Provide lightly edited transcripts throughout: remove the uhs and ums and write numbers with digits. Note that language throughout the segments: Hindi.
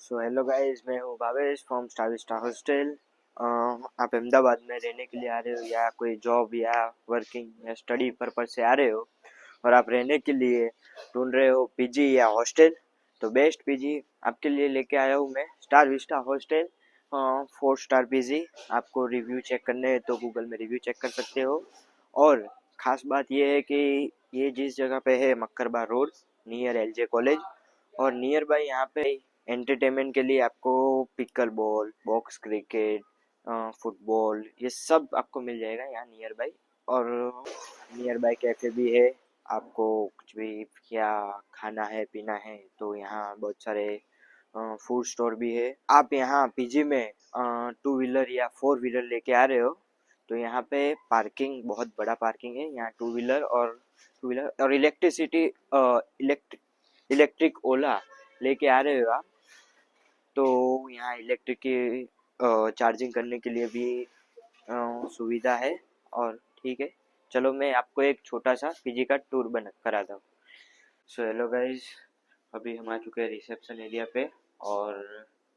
सो हेलो गाइस, मैं हूँ Bhavesh from star Vista hostel. आप अहमदाबाद में रहने के लिए आ रहे हो या कोई जॉब या वर्किंग या स्टडी पर्पज से आ रहे हो और आप रहने के लिए ढूंढ रहे हो पीजी या हॉस्टल, तो बेस्ट पीजी आपके लिए लेके आया हूँ मैं, star Vista hostel. 4 star PG. आपको रिव्यू चेक करने हैं तो गूगल में रिव्यू चेक कर सकते हो। और ख़ास बात ये है कि ये जिस जगह पे है, मक्करबा रोड नियर एलजे कॉलेज, और नियर बाई यहाँ पे एंटरटेनमेंट के लिए आपको pickle ball, box cricket, football, ये सब आपको मिल जाएगा यहाँ नियर बाई। और नियर बाई कैफ़े भी है, आपको कुछ भी क्या खाना है पीना है तो यहाँ बहुत सारे फूड स्टोर भी है। आप यहाँ पीजी में 2 व्हीलर या 4 व्हीलर लेके आ रहे हो तो यहाँ पे पार्किंग, बहुत बड़ा पार्किंग है यहाँ। टू व्हीलर और इलेक्ट्रिक ओला लेके आ रहे हो आप तो यहाँ इलेक्ट्रिक की चार्जिंग करने के लिए भी सुविधा है। और ठीक है, चलो मैं आपको एक छोटा सा पीजी का टूर बना कराता हूँ। सो हेलो गाइज, अभी हम आ चुके हैं रिसेप्शन एरिया पे और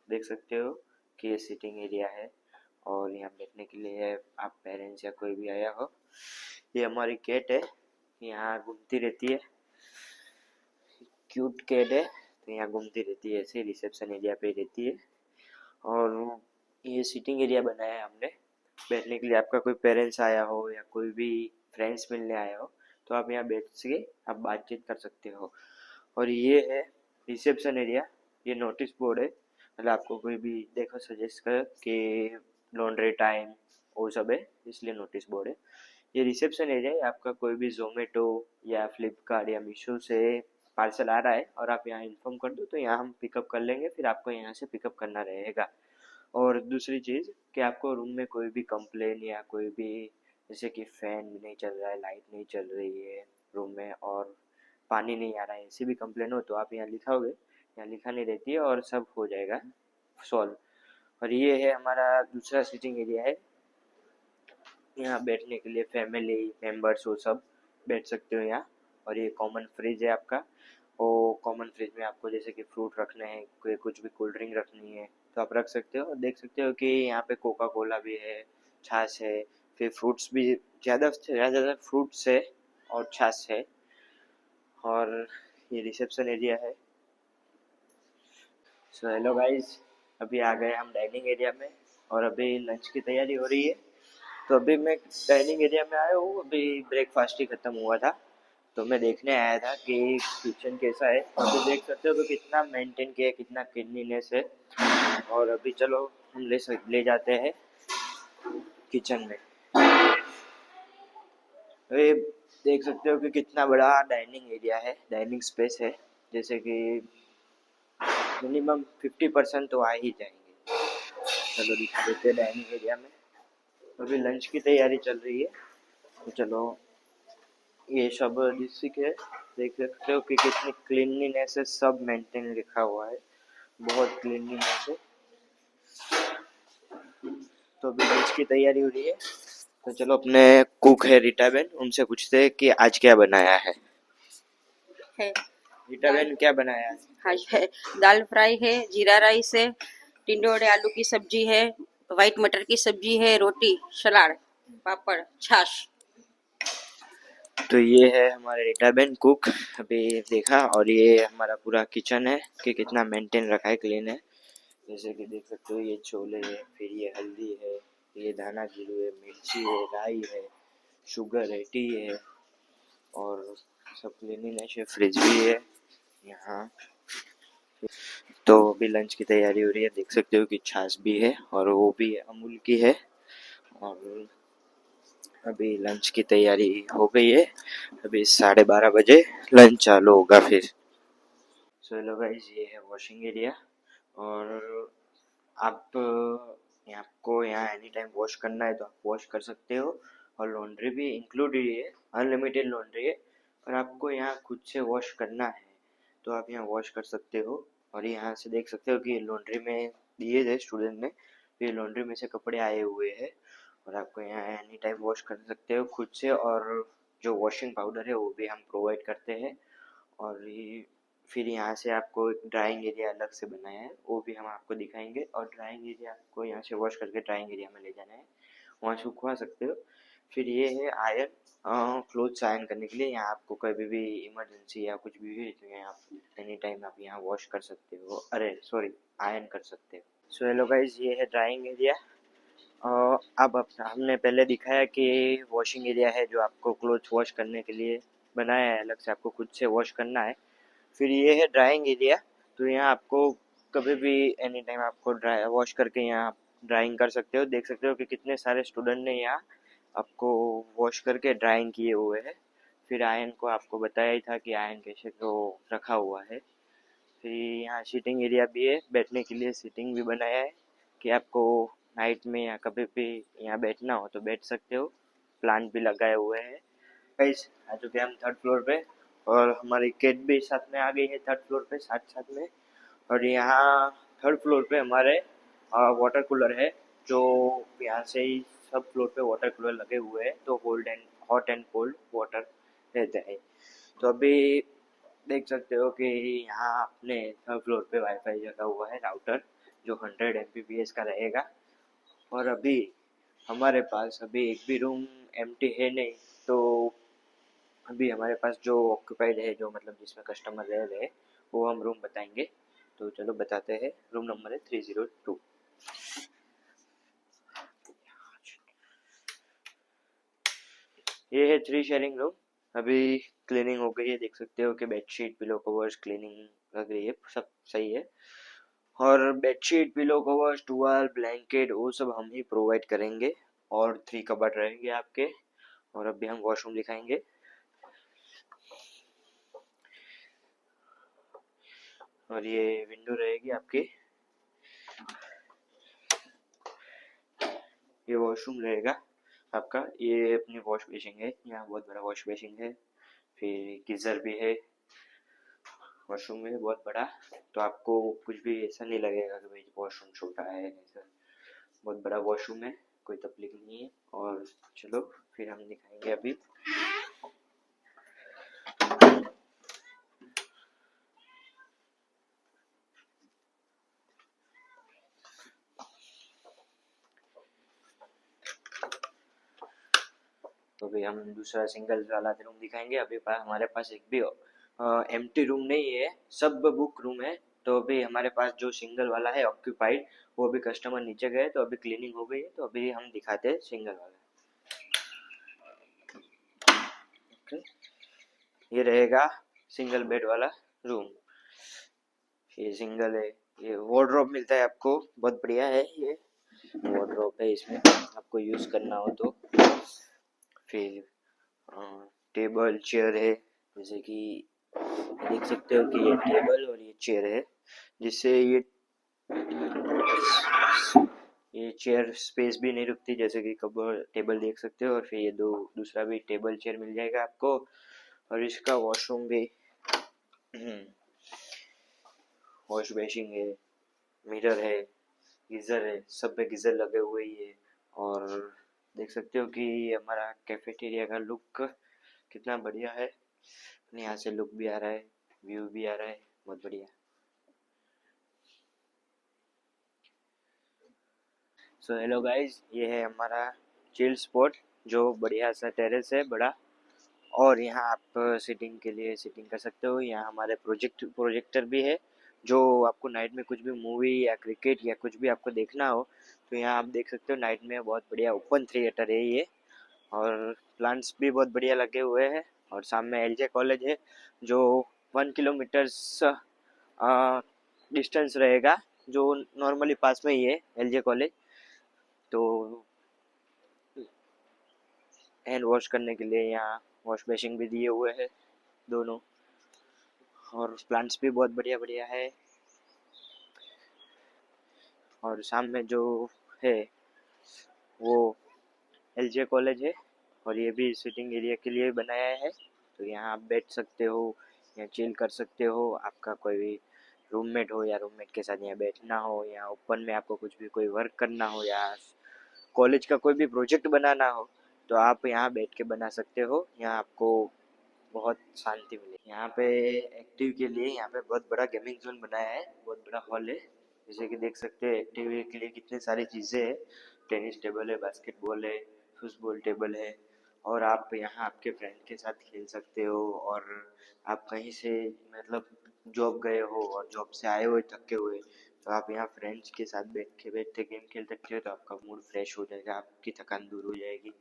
देख सकते हो कि ये सीटिंग एरिया है और यहाँ बैठने के लिए आप पेरेंट्स या कोई भी आया हो। ये हमारी कैट है, यहाँ घूमती रहती है, क्यूट कैट है, तो यहाँ घूमती रहती है, ऐसे रिसेप्शन एरिया पे रहती है। और ये सीटिंग एरिया बनाया है हमने बैठने के लिए। आपका कोई पेरेंट्स आया हो या कोई भी फ्रेंड्स मिलने आया हो तो आप यहाँ बैठ के आप बातचीत कर सकते हो। और ये है रिसेप्शन एरिया, ये नोटिस बोर्ड है, मतलब आपको कोई भी देखो सजेस्ट कर कि लॉन्ड्री टाइम वो सब है, इसलिए नोटिस बोर्ड है। ये रिसेप्शन एरिया है, आपका कोई भी जोमेटो या फ्लिपकार्ट या मीशो से पार्सल आ रहा है और आप यहाँ इन्फॉर्म कर दो तो यहाँ हम पिकअप कर लेंगे, फिर आपको यहाँ से पिकअप करना रहेगा। और दूसरी चीज़ कि आपको रूम में कोई भी कंप्लेन या कोई भी, जैसे कि फ़ैन नहीं चल रहा है, लाइट नहीं चल रही है रूम में और पानी नहीं आ रहा है, ऐसी भी कंप्लेन हो तो आप यहाँ लिखाओगे, यहाँ लिखानी रहती है और सब हो जाएगा सॉल्व। और ये है हमारा दूसरा सीटिंग एरिया है, यहाँ बैठने के लिए फैमिली मेम्बर्स वो सब बैठ सकते हो यहाँ। और ये कॉमन फ्रिज है आपका, वो कॉमन फ्रिज में आपको जैसे कि फ्रूट रखने हैं, कोई कुछ भी कोल्ड ड्रिंक रखनी है तो आप रख सकते हो। देख सकते हो कि यहाँ पे कोका कोला भी है, छाछ है, फिर फ्रूट्स भी ज़्यादा से ज़्यादा फ्रूट्स है और छाछ है। और ये रिसेप्शन एरिया है। सो हेलो गाइस, अभी आ गए हम डाइनिंग एरिया में और अभी लंच की तैयारी हो रही है। तो अभी मैं डाइनिंग एरिया में आया हूँ, अभी ब्रेकफास्ट ही ख़त्म हुआ था तो मैं देखने आया था कि किचन कैसा है। अभी देख सकते हो कि कितना मेंटेन किया है, कितना क्लीनलीनेस है। और अभी चलो हम ले जाते हैं किचन में। अभी देख सकते हो कि कितना बड़ा डाइनिंग एरिया है, डाइनिंग स्पेस है, जैसे कि मिनिमम 50% तो आ ही जाएंगे। चलो दिखा देते हैं डाइनिंग एरिया में। अभी लंच की तैयारी चल रही है तो चलो, ये सब डिस्ट्रिक्ट है, देख सकते हो कि कितनी क्लीनलीनेस है, सब मेंटेन लिखा हुआ है, बहुत क्लीनलीनेस है। तो अभी लंच की तैयारी हो रही है तो चलो, अपने कुक है रीटा बेन, उनसे पूछते हैं कि आज क्या बनाया है। रीटा बेन, क्या बनाया है? आज है दाल फ्राई है, जीरा राइस है, टिंडोरे आलू की सब्जी है, व्हाइट मटर की सब्जी है, रोटी, सलाद, पापड़, छाछ। तो ये है हमारे रीटा बेन कुक, अभी देखा। और ये हमारा पूरा किचन है कि कितना मेंटेन रखा है, क्लीन है। जैसे कि देख सकते हो ये छोले है, फिर ये हल्दी है, ये धाना जीरू है, मिर्ची है, राई है, शुगर है, टी है, और सब क्लीनिंग है। फ्रिज भी है यहाँ। तो अभी लंच की तैयारी हो रही है, देख सकते हो कि छाछ भी है और वो भी अमूल की है। और अभी लंच की तैयारी हो गई है, अभी 12:30 बजे लंच चालू होगा फिर। सो हेलो गाइस, ये है वॉशिंग एरिया। और आप आपको यहाँ एनी टाइम वॉश करना है तो आप वॉश कर सकते हो। और लॉन्ड्री भी इंक्लूडेड है, अनलिमिटेड लॉन्ड्री है। और आपको यहाँ खुद से वॉश करना है तो आप यहाँ वॉश कर सकते हो। और यहाँ से देख सकते हो कि लॉन्ड्री में दिए थे स्टूडेंट ने, ये लॉन्ड्री में से कपड़े आए हुए हैं और आपको यहाँ एनी टाइम वॉश कर सकते हो खुद से। और जो वॉशिंग पाउडर है वो भी हम प्रोवाइड करते हैं। और ये फिर यहाँ से आपको एक ड्राइंग एरिया अलग से बनाया है, वो भी हम आपको दिखाएंगे। और ड्राइंग एरिया आपको यहाँ से वॉश करके ड्राइंग एरिया में ले जाना है, वहाँ सुखवा सकते हो। फिर ये है आयरन, क्लोथ्स आयरन करने के लिए। यहाँ आपको कभी भी इमरजेंसी या कुछ भी हुई तो यहाँ एनी टाइम आप यहाँ वॉश कर सकते हो, अरे सॉरी, आयरन कर सकते हो। सो हेलो गाइज, ये है ड्राइंग एरिया। अब हमने पहले दिखाया कि वॉशिंग एरिया है जो आपको क्लोथ वॉश करने के लिए बनाया है, अलग से आपको खुद से वॉश करना है। फिर ये है ड्राइंग एरिया। तो यहाँ आपको कभी भी एनी टाइम आपको ड्राई वॉश करके यहाँ ड्राइंग कर सकते हो। देख सकते हो कि कितने सारे स्टूडेंट ने यहाँ आपको वॉश करके ड्राइंग किए हुए हैं। फिर आयरन को आपको बताया ही था कि आयरन कैसे तो रखा हुआ है। फिर यहाँ सीटिंग एरिया भी है, बैठने के लिए सीटिंग भी बनाया है कि आपको नाइट में या कभी भी यहाँ बैठना हो तो बैठ सकते हो। प्लांट भी लगाए हुए हैं। गाइस, आ चुके हम थर्ड फ्लोर पे, और हमारी केट भी साथ में आ गई है थर्ड फ्लोर पे साथ साथ में। और यहाँ थर्ड फ्लोर पे हमारे वाटर कूलर है, जो यहाँ से ही सब फ्लोर पे वाटर कूलर लगे हुए हैं, तो hold and hot and cold water रहता है। तो अभी देख सकते हो कि यहाँ अपने थर्ड फ्लोर पे वाईफाई लगा हुआ है, राउटर जो 100 Mbps का रहेगा। और अभी हमारे पास अभी एक भी रूम एम्प्टी है नहीं, तो अभी हमारे पास जो ऑक्यूपाइड है, जो मतलब जिसमें कस्टमर रह रहे हैं, वो हम रूम बताएंगे। तो चलो बताते हैं। रूम नंबर है 302। ये है 3 शेयरिंग रूम। अभी क्लीनिंग हो गई है, देख सकते हो कि बेडशीट पिलो कवर्स क्लीनिंग लग रही है, सब सही है। और bedsheet pillow covers towel blanket वो सब हम ही प्रोवाइड करेंगे। और 3 कबर्ड रहेंगे आपके। और अभी हम वॉशरूम दिखाएंगे। और ये विंडो रहेगी आपकी, ये वॉशरूम रहेगा आपका। ये अपनी वॉश बेसिन है, यहाँ बहुत बड़ा वॉश बेसिन है। फिर गीजर भी है वॉशरूम में बहुत बड़ा। तो आपको कुछ भी ऐसा नहीं लगेगा कि भाई वॉशरूम छोटा है, ऐसा बहुत बड़ा वॉशरूम है, कोई तकलीफ नहीं है। और चलो फिर हम दिखाएंगे अभी। तो अभी हम दूसरा सिंगल वाला रूम दिखाएंगे। अभी हमारे पास एक भी एम्प्टी रूम नहीं है, सब बुक रूम है। तो अभी हमारे पास जो सिंगल वाला है ऑक्यूपाइड, वो अभी कस्टमर नीचे गए तो अभी क्लीनिंग हो गई है, तो अभी हम दिखाते हैं सिंगल वाला। ये रहेगा सिंगल बेड वाला रूम। ये सिंगल है। ये वार्डरोब मिलता है आपको, बहुत बढ़िया है। ये वार्डरोब है, इसमें आपको यूज करना हो तो। फिर टेबल चेयर है, जैसे कि देख सकते हो कि ये टेबल और ये चेयर है, जिससे ये चेयर स्पेस भी नहीं रुकती, जैसे कि कबर टेबल देख सकते हो। और फिर ये दूसरा भी टेबल चेयर मिल जाएगा आपको। और इसका वॉशरूम भी, वॉश बेसिन है, मिरर है, गीजर है, सब पे गीजर लगे हुए ही है। और देख सकते हो कि हमारा कैफेटेरिया का लुक कितना बढ़िया है। यहाँ से लुक भी आ रहा है, व्यू भी आ रहा है, बहुत बढ़िया। सो हेलो गाइस, ये है हमारा चिल स्पॉट, जो बढ़िया सा टेरेस है बड़ा। और यहाँ आप सिटिंग के लिए सिटिंग कर सकते हो। यहाँ हमारे प्रोजेक्टर भी है, जो आपको नाइट में कुछ भी मूवी या क्रिकेट या कुछ भी आपको देखना हो तो यहाँ आप देख सकते हो। नाइट में बहुत बढ़िया ओपन थिएटर है ये। और प्लांट्स भी बहुत बढ़िया लगे हुए हैं। और सामने एलजे कॉलेज है, जो 1 किलोमीटर डिस्टेंस रहेगा, जो नॉर्मली पास में ही है एलजे कॉलेज। तो हैंड वॉश करने के लिए यहाँ वॉश बेसिन भी दिए हुए हैं दोनों। और प्लांट्स भी बहुत बढ़िया बढ़िया है। और सामने जो है वो एलजे कॉलेज है। और ये भी सिटिंग एरिया के लिए बनाया है, तो यहाँ आप बैठ सकते हो या चिल कर सकते हो। आपका कोई भी रूममेट हो या रूममेट के साथ यहाँ बैठना हो, या ओपन में आपको कुछ भी कोई वर्क करना हो, या कॉलेज का कोई भी प्रोजेक्ट बनाना हो, तो आप यहाँ बैठ के बना सकते हो। यहाँ आपको बहुत शांति मिलेगी। यहाँ पे एक्टिव के लिए यहाँ पे बहुत बड़ा गेमिंग जोन बनाया है, बहुत बड़ा हॉल है। जैसे कि देख सकते हैं एक्टिव के लिए कितनी सारी चीज़ें हैं। टेनिस टेबल है, बास्केटबॉल है, फुटबॉल टेबल है, और आप यहाँ आपके फ्रेंड के साथ खेल सकते हो। और आप कहीं से मतलब जॉब गए हो और जॉब से आए हुए थके हुए, तो आप यहाँ फ्रेंड्स के साथ बैठते गेम खेल सकते हो, तो आपका मूड फ्रेश हो जाएगा, आपकी थकान दूर हो जाएगी।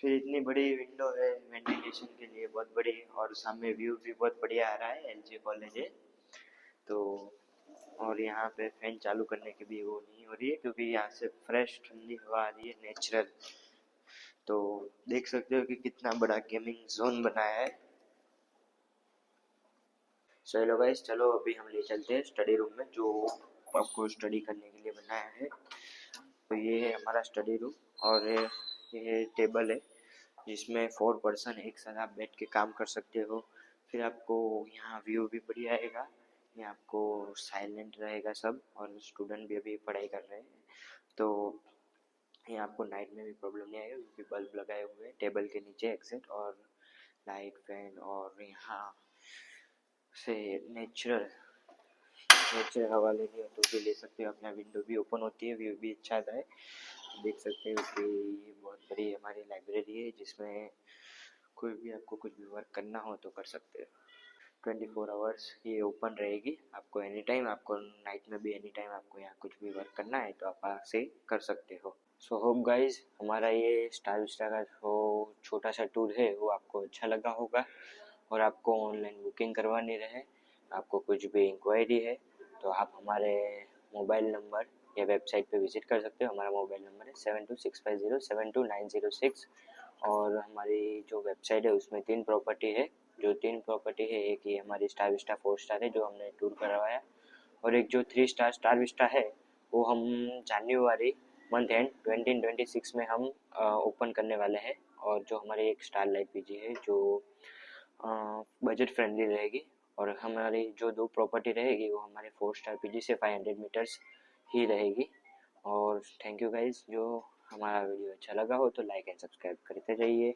फिर इतनी बड़ी विंडो है वेंटिलेशन के लिए, बहुत बड़ी, और सामने व्यू भी बहुत बढ़िया आ रहा है, एलजी कॉलेज है तो। और यहाँ पे फैन चालू करने की भी वो नहीं हो रही है, क्योंकि यहाँ से फ्रेश ठंडी हवा आ रही है, नेचुरल। तो देख सकते हो कि कितना बड़ा गेमिंग जोन बनाया है। चलो गाइस, चलो अभी हम ले चलते हैं स्टडी रूम में, जो आपको स्टडी करने के लिए बनाया है। तो ये है हमारा स्टडी रूम, और ये टेबल है जिसमें 4 पर्सन एक साथ आप बैठ के काम कर सकते हो। फिर आपको यहाँ व्यू भी बढ़िया आएगा, ये आपको साइलेंट रहेगा सब, और स्टूडेंट भी अभी पढ़ाई कर रहे हैं, तो ये आपको नाइट में भी प्रॉब्लम नहीं आएगा, क्योंकि बल्ब लगाए हुए हैं टेबल के नीचे एक्सेट, और लाइट फैन, और यहाँ से नेचुरल नेचुरल हवा लेनी हो तो भी ले सकते हो। अपना विंडो भी ओपन होती है, व्यू भी अच्छा आता है। देख सकते हो कि ये बहुत बड़ी हमारी लाइब्रेरी है, जिसमें कोई भी आपको कुछ भी वर्क करना हो तो कर सकते हो। 24 आवर्स ये ओपन रहेगी, आपको एनी टाइम, आपको नाइट में भी एनी टाइम आपको यहाँ कुछ भी वर्क करना है तो आप आराम से कर सकते हो। सो होप गाइज, हमारा ये स्टार विस्टा का जो छोटा सा टूर है वो आपको अच्छा लगा होगा, और आपको ऑनलाइन बुकिंग करवानी रहे, आपको कुछ भी इंक्वायरी है, तो आप हमारे मोबाइल नंबर या वेबसाइट पे विज़िट कर सकते हो। हमारा मोबाइल नंबर है 7265072906, और हमारी जो वेबसाइट है उसमें 3 प्रॉपर्टी है। जो 3 प्रॉपर्टी है, एक ये हमारी स्टार विस्टा 4 स्टार है जो हमने टूर करवाया, और एक जो 3 स्टार स्टार विस्टा है वो हम जनवरी मंथ एंड 2026 में हम ओपन करने वाले हैं। और जो हमारी एक स्टार लाइफ पीजी है जो बजट फ्रेंडली रहेगी, और हमारी जो 2 प्रॉपर्टी रहेगी वो हमारे 4 स्टार पीजी से 500 मीटर्स ही रहेगी। और थैंक यू गाइज, जो हमारा वीडियो अच्छा लगा हो तो लाइक एंड सब्सक्राइब करते रहिए।